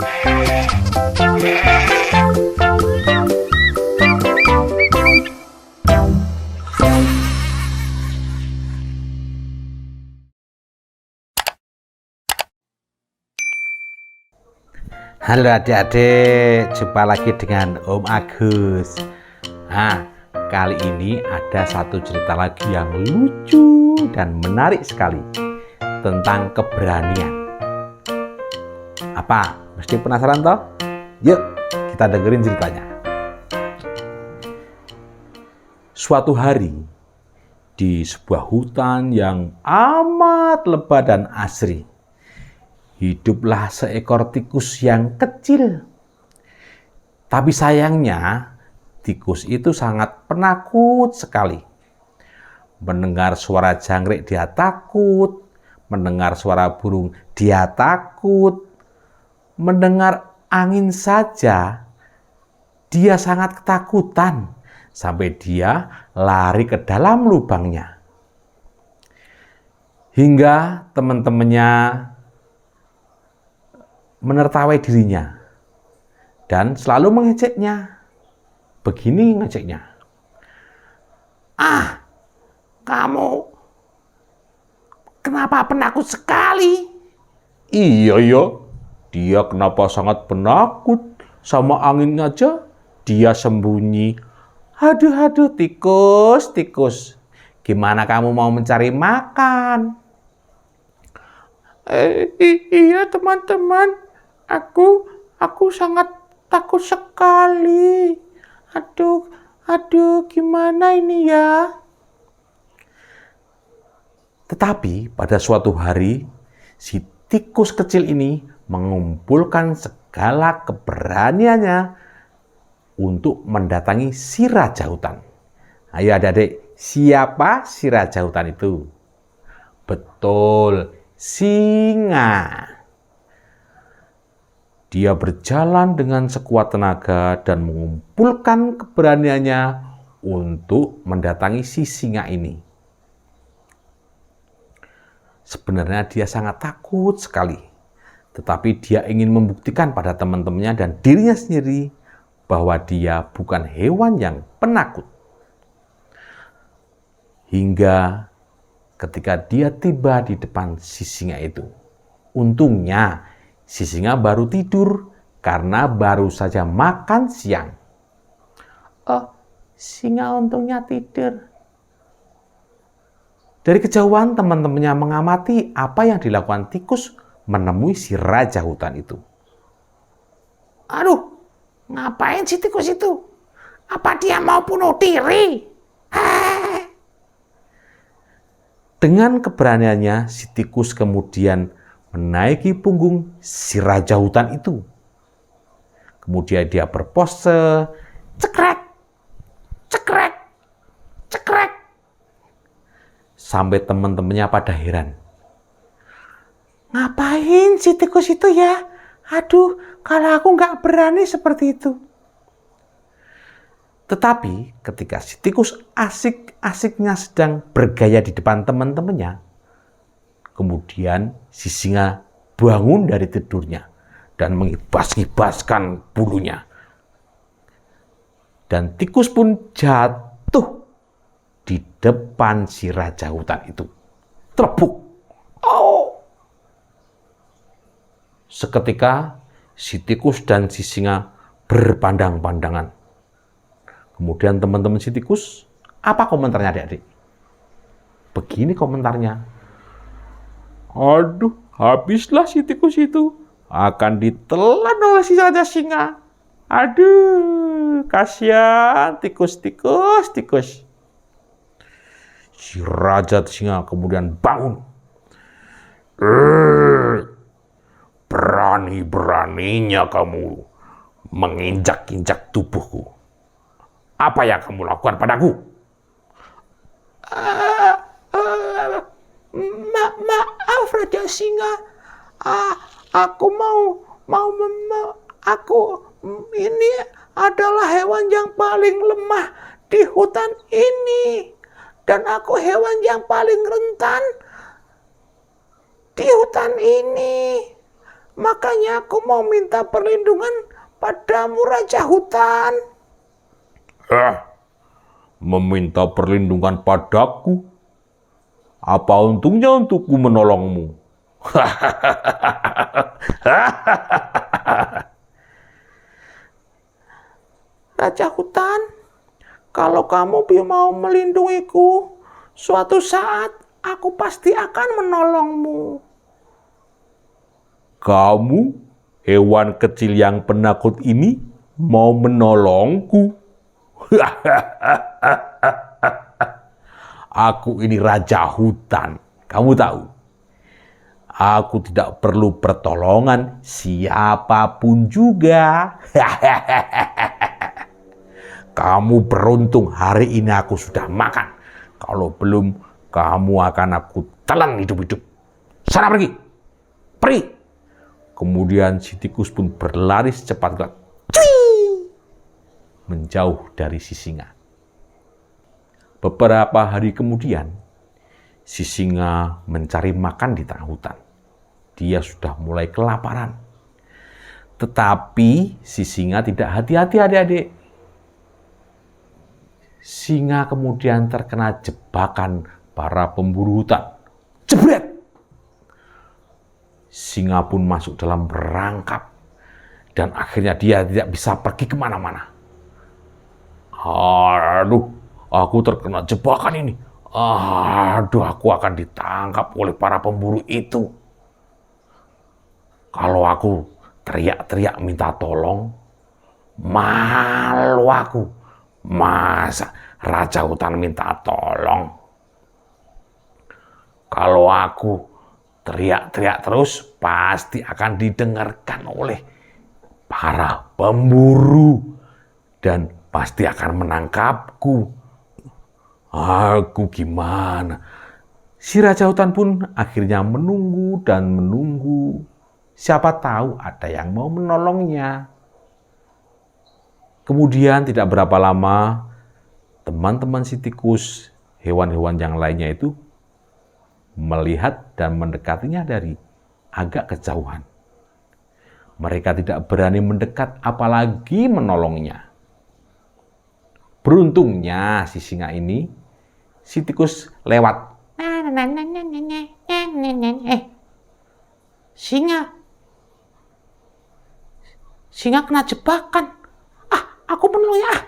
Halo adik-adik, jumpa lagi dengan Om Agus. Nah, kali ini ada satu cerita lagi yang lucu dan menarik sekali tentang keberanian. Apa? Mesti penasaran toh? Yuk, kita dengerin ceritanya. Suatu hari, di sebuah hutan yang amat lebat dan asri, hiduplah seekor tikus yang kecil. Tapi sayangnya, tikus itu sangat penakut sekali. Mendengar suara jangkrik dia takut, mendengar suara burung dia takut, mendengar angin saja dia sangat ketakutan, sampai dia lari ke dalam lubangnya. Hingga teman-temannya menertawai dirinya dan selalu mengejeknya. Begini ngejeknya, "Ah, kamu kenapa penakut sekali?" Iya, dia kenapa sangat penakut, sama angin aja dia sembunyi. Aduh, tikus, gimana kamu mau mencari makan? Iya teman-teman, Aku sangat takut sekali. Aduh, gimana ini ya? Tetapi pada suatu hari, si tikus kecil ini mengumpulkan segala keberaniannya untuk mendatangi si raja hutan. Ayo adik-adik, siapa si raja hutan itu? Betul, singa. Dia berjalan dengan sekuat tenaga dan mengumpulkan keberaniannya untuk mendatangi si singa ini. Sebenarnya dia sangat takut sekali, tetapi dia ingin membuktikan pada teman-temannya dan dirinya sendiri bahwa dia bukan hewan yang penakut. Hingga ketika dia tiba di depan si singa itu, untungnya si singa baru tidur karena baru saja makan siang. Oh, singa untungnya tidur. Dari kejauhan teman-temannya mengamati apa yang dilakukan tikus menemui si raja hutan itu. Aduh, ngapain si tikus itu? Apa dia mau bunuh diri? Dengan keberaniannya, si tikus kemudian menaiki punggung si raja hutan itu. Kemudian dia berpose, cekrek, sampai teman-temannya pada heran. Ngapain si tikus itu ya? Aduh, kalau aku nggak berani seperti itu. Tetapi ketika si tikus asik-asiknya sedang bergaya di depan teman-temannya, kemudian si singa bangun dari tidurnya dan mengibas-ngibaskan bulunya. Dan tikus pun jatuh di depan si raja hutan itu. Terbuk. Oh! Seketika si tikus dan si singa berpandang-pandangan. Kemudian teman-teman si tikus, apa komentarnya adik-adik? Begini komentarnya. Aduh, habislah si tikus itu. Akan ditelan oleh si raja singa. Aduh, kasihan tikus. Si raja singa kemudian bangun. Berani-beraninya kamu menginjak-injak tubuhku. Apa yang kamu lakukan padaku? Maaf Raja Singa, aku aku ini adalah hewan yang paling lemah di hutan ini, dan aku hewan yang paling rentan di hutan ini. Makanya aku mau minta perlindungan padamu, Raja Hutan. Meminta perlindungan padaku? Apa untungnya untukku menolongmu? Raja Hutan, kalau kamu mau melindungiku, suatu saat aku pasti akan menolongmu. Kamu, hewan kecil yang penakut ini, mau menolongku? Aku ini Raja Hutan, kamu tahu. Aku tidak perlu pertolongan siapapun juga. Kamu beruntung hari ini aku sudah makan. Kalau belum, kamu akan aku telan hidup-hidup. Sana pergi. Pergi. Kemudian si tikus pun berlari secepat kilat. Menjauh dari si singa. Beberapa hari kemudian, si singa mencari makan di tengah hutan. Dia sudah mulai kelaparan. Tetapi si singa tidak hati-hati, adik-adik. Singa kemudian terkena jebakan para pemburu hutan. Jebret! Singa pun masuk dalam perangkap. Dan akhirnya dia tidak bisa pergi kemana-mana. Aduh, aku terkena jebakan ini. Aduh, aku akan ditangkap oleh para pemburu itu. Kalau aku teriak-teriak minta tolong, malu aku. Masa Raja Hutan minta tolong? Kalau aku teriak-teriak terus, pasti akan didengarkan oleh para pemburu dan pasti akan menangkapku. Aku gimana? Si Raja Hutan pun akhirnya menunggu dan menunggu. Siapa tahu ada yang mau menolongnya. Kemudian tidak berapa lama, teman-teman si tikus, hewan-hewan yang lainnya itu melihat dan mendekatinya dari agak kejauhan. Mereka tidak berani mendekat apalagi menolongnya. Beruntungnya si singa ini, si tikus lewat. Singa kena jebakan. Aku menolong ya.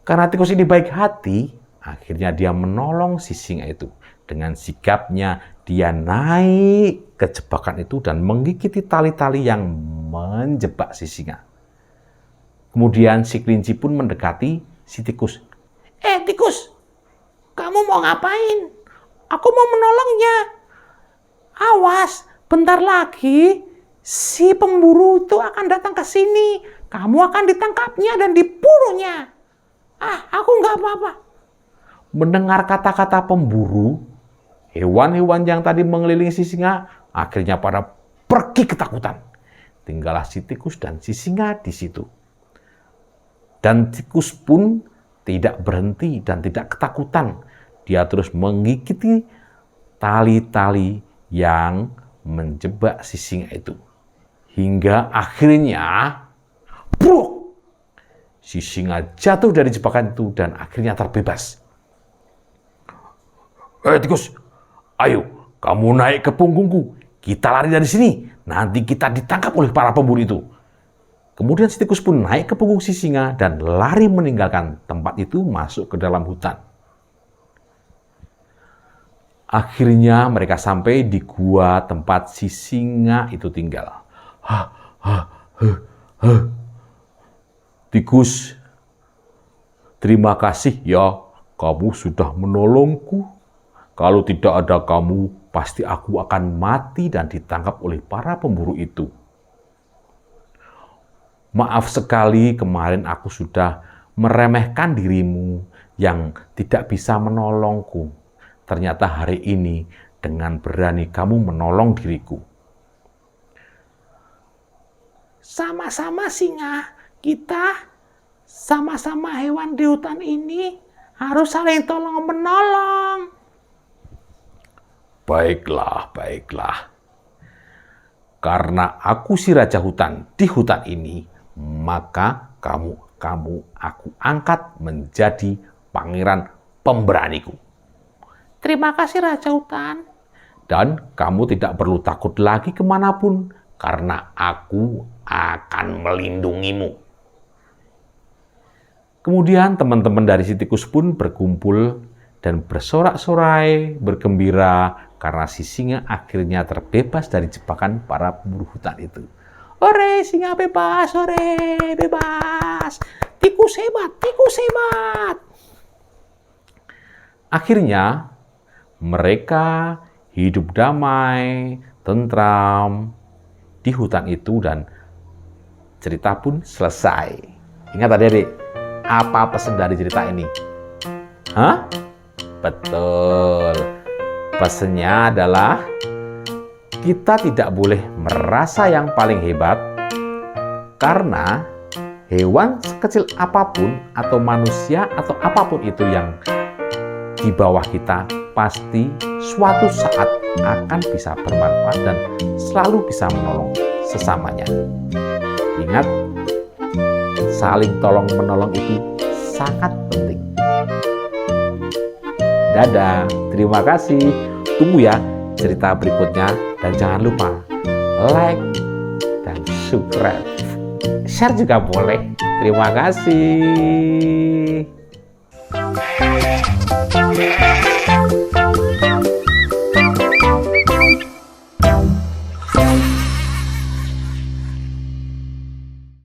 Karena tikus ini baik hati, akhirnya dia menolong si singa itu. Dengan sigapnya dia naik ke jebakan itu dan menggigiti tali-tali yang menjebak si singa. Kemudian si kelinci pun mendekati si tikus. Tikus, kamu mau ngapain? Aku mau menolongnya. Awas, bentar lagi si pemburu itu akan datang ke sini. Kamu akan ditangkapnya dan dibunuhnya. Aku nggak apa-apa. Mendengar kata-kata pemburu, hewan-hewan yang tadi mengelilingi si singa akhirnya pada pergi ketakutan. Tinggallah si tikus dan si singa di situ. Dan tikus pun tidak berhenti dan tidak ketakutan. Dia terus menggigiti tali-tali yang menjebak si singa itu. Hingga akhirnya si singa jatuh dari jebakan itu dan akhirnya terbebas. Tikus, ayo kamu naik ke punggungku. Kita lari dari sini. Nanti kita ditangkap oleh para pemburu itu. Kemudian si tikus pun naik ke punggung si singa dan lari meninggalkan tempat itu masuk ke dalam hutan. Akhirnya mereka sampai di gua tempat si singa itu tinggal. Tikus, terima kasih ya, kamu sudah menolongku. Kalau tidak ada kamu, pasti aku akan mati dan ditangkap oleh para pemburu itu. Maaf sekali kemarin aku sudah meremehkan dirimu yang tidak bisa menolongku. Ternyata hari ini dengan berani kamu menolong diriku. Sama-sama singa, kita sama-sama hewan di hutan ini harus saling tolong-menolong. Baiklah, baiklah. Karena aku si raja hutan di hutan ini, maka aku angkat menjadi pangeran pemberaniku. Terima kasih Raja Hutan. Dan kamu tidak perlu takut lagi kemanapun, karena aku akan melindungimu. Kemudian teman-teman dari si tikus pun berkumpul dan bersorak-sorai, bergembira karena si singa akhirnya terbebas dari jebakan para pemburu hutan itu. Hore, singa bebas, hore, bebas. Tikus hebat, tikus hebat. Akhirnya mereka hidup damai, tentram di hutan itu dan cerita pun selesai. Ingat adik-adik, apa pesan dari cerita ini? Hah? Betul. Pesannya adalah kita tidak boleh merasa yang paling hebat karena hewan sekecil apapun atau manusia atau apapun itu yang di bawah kita pasti suatu saat akan bisa bermanfaat dan selalu bisa menolong sesamanya. Ingat, saling tolong-menolong itu sangat penting. Dadah, terima kasih. Tunggu ya cerita berikutnya dan jangan lupa like dan subscribe. Share juga boleh. Terima kasih.